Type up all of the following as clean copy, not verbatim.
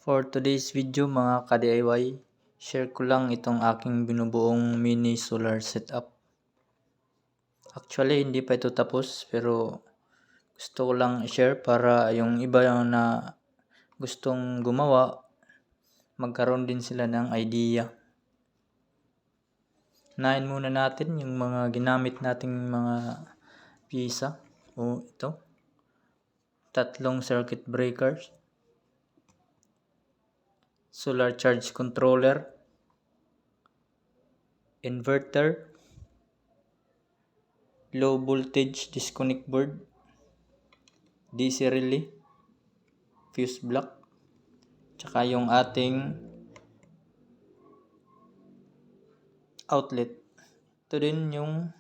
For today's video mga ka-DIY, share ko lang itong aking binubuong mini solar setup. Actually hindi pa ito tapos pero gusto ko lang i-share para yung iba na gustong gumawa, magkaroon din sila ng idea. Unahin muna natin yung mga ginamit nating mga piyesa. Ito, tatlong circuit breakers, solar charge controller, inverter, low voltage disconnect board, DC relay, fuse block, tsaka yung ating outlet. Ito din yung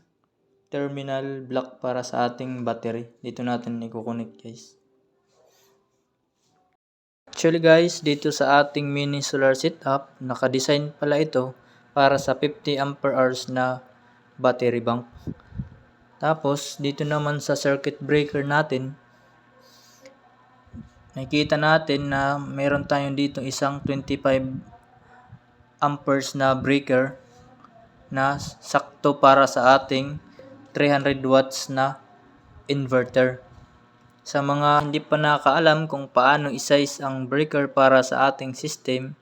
terminal block para sa ating battery. Dito natin i-connect guys. Actually guys, dito sa ating mini solar setup, naka-design pala ito para sa 50 ampere hours na battery bank. Tapos dito naman sa circuit breaker natin, nakikita natin na meron tayong dito isang 25 amperes na breaker na sakto para sa ating 300 watts na inverter. Sa mga hindi pa nakakaalam kung paano i-size ang breaker para sa ating system,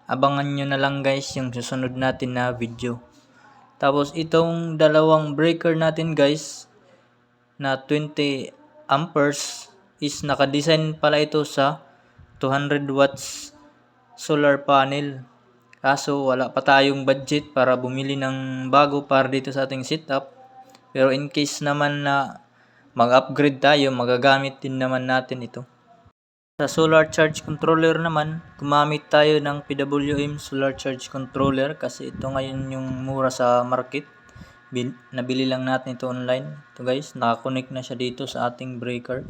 abangan nyo na lang guys yung susunod natin na video. Tapos itong dalawang breaker natin guys na 20 amperes is naka-design pala ito sa 200 watts solar panel. Kaso wala pa tayong budget para bumili ng bago para dito sa ating setup. Pero in case naman na mag-upgrade tayo, magagamit din naman natin ito. Sa solar charge controller naman, gumamit tayo ng PWM solar charge controller kasi ito ngayon yung mura sa market. Nabili lang natin ito online. Ito guys, nakakonect na siya dito sa ating breaker.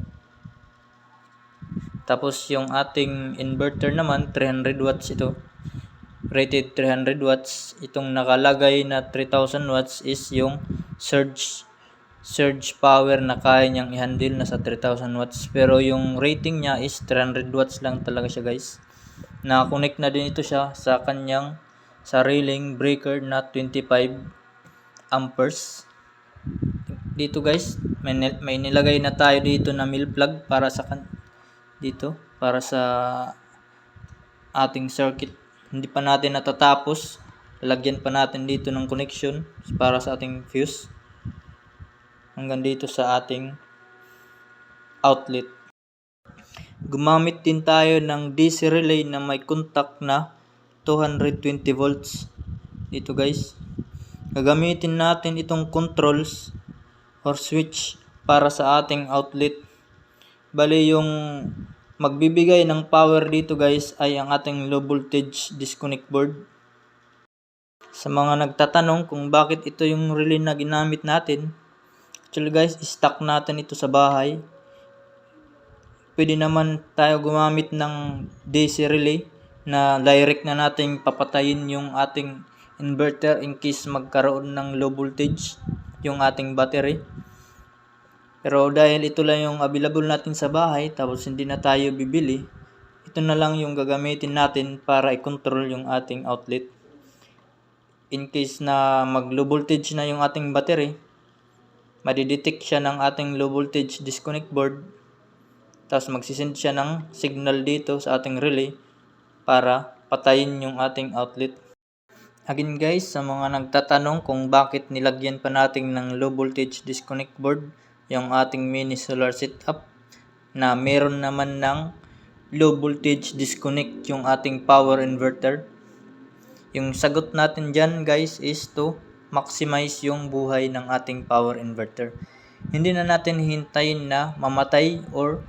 Tapos yung ating inverter naman, 300 watts ito. Rated 300 watts. Itong nakalagay na 3000 watts is yung surge power na kaya niyang i-handle na sa 3000 watts. Pero yung rating niya is 300 watts lang talaga siya guys. Nakakonect na din ito siya sa kanyang sariling breaker na 25 amperes. Dito guys, may nilagay na tayo dito na mil plug para sa ating circuit. Hindi pa natin natatapos. Lalagyan pa natin dito ng connection para sa ating fuse. Hanggang dito sa ating outlet. Gumamit din tayo ng DC relay na may contact na 220 volts. Dito guys. Gagamitin natin itong controls or switch para sa ating outlet. Bali yung magbibigay ng power dito guys ay ang ating low voltage disconnect board. Sa mga nagtatanong kung bakit ito yung relay na ginamit natin, actually guys, stock natin ito sa bahay. Pwede naman tayo gumamit ng DC relay na direct na nating papatayin yung ating inverter in case magkaroon ng low voltage yung ating battery. Pero dahil ito lang yung available natin sa bahay, tapos hindi na tayo bibili, ito na lang yung gagamitin natin para i-control yung ating outlet. In case na mag low voltage na yung ating battery, madidetect siya ng ating low voltage disconnect board, tapos magsisend siya ng signal dito sa ating relay para patayin yung ating outlet. Again guys, sa mga nagtatanong kung bakit nilagyan pa natin ng low voltage disconnect board yung ating mini solar setup na meron naman ng low voltage disconnect yung ating power inverter. Yung sagot natin dyan guys is to maximize yung buhay ng ating power inverter. Hindi na natin hintayin na mamatay or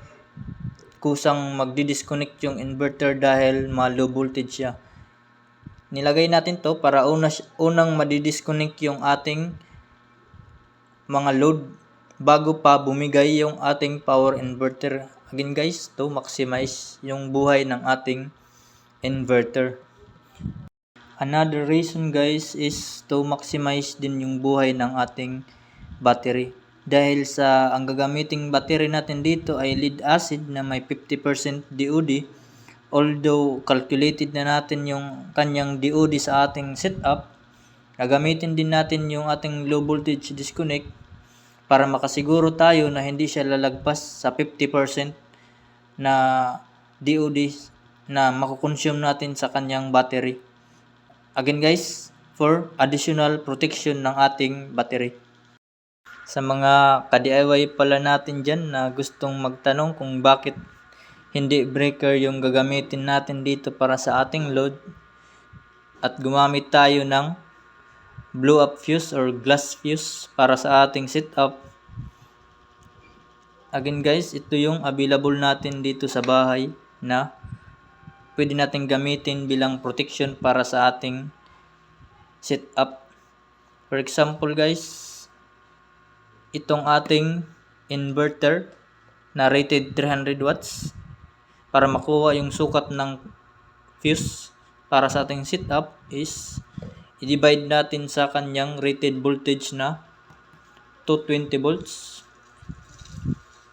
kusang magdi-disconnect yung inverter dahil ma-low voltage siya. Nilagay natin to para unang madi-disconnect yung ating mga load bago pa bumigay yung ating power inverter. Again guys, to maximize yung buhay ng ating inverter. Another reason guys is to maximize din yung buhay ng ating battery. Dahil ang gagamiting battery natin dito ay lead acid na may 50% DOD. although calculated na natin yung kanyang DOD sa ating setup, gagamitin din natin yung ating low voltage disconnect para makasiguro tayo na hindi siya lalagpas sa 50% na DOD na makukonsume natin sa kanyang battery. Again guys, for additional protection ng ating battery. Sa mga ka-DIY pala natin dyan na gustong magtanong kung bakit hindi breaker yung gagamitin natin dito para sa ating load at gumamit tayo ng blow up fuse or glass fuse para sa ating setup. Again guys, ito yung available natin dito sa bahay na pwede natin gamitin bilang protection para sa ating setup. For example guys, itong ating inverter na rated 300 watts, para makuha yung sukat ng fuse para sa ating setup is i-divide natin sa kanyang rated voltage na 220 volts.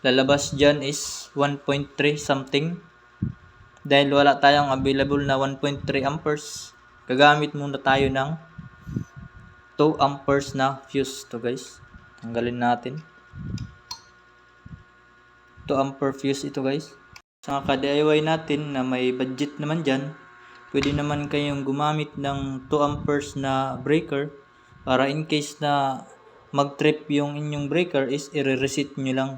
Lalabas dyan is 1.3 something. Dahil wala tayong available na 1.3 amperes, gagamit muna tayo ng 2 amperes na fuse to guys. Tanggalin natin. 2 ampere fuse ito guys. Sa ka-DIY natin na may budget naman dyan, pwede naman kayong gumamit ng 2 amperes na breaker para in case na mag-trip yung inyong breaker is i-reset nyo lang.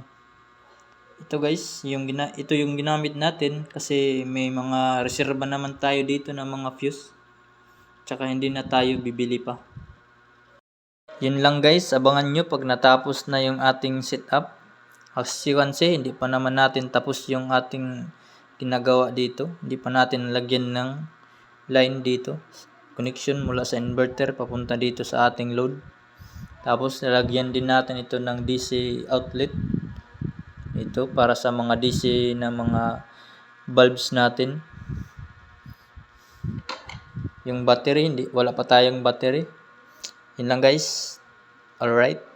Ito guys, ito yung ginamit natin kasi may mga reserba naman tayo dito ng mga fuse. Tsaka hindi na tayo bibili pa. Yun lang guys, abangan nyo pag natapos na yung ating setup. As you can see, hindi pa naman natin tapos yung ating ginagawa dito. Hindi pa natin lagyan ng line dito. Connection mula sa inverter papunta dito sa ating load. Tapos lalagyan din natin ito ng DC outlet. Ito para sa mga DC na mga bulbs natin. Yung battery, wala pa tayong battery. Yun lang guys. Alright.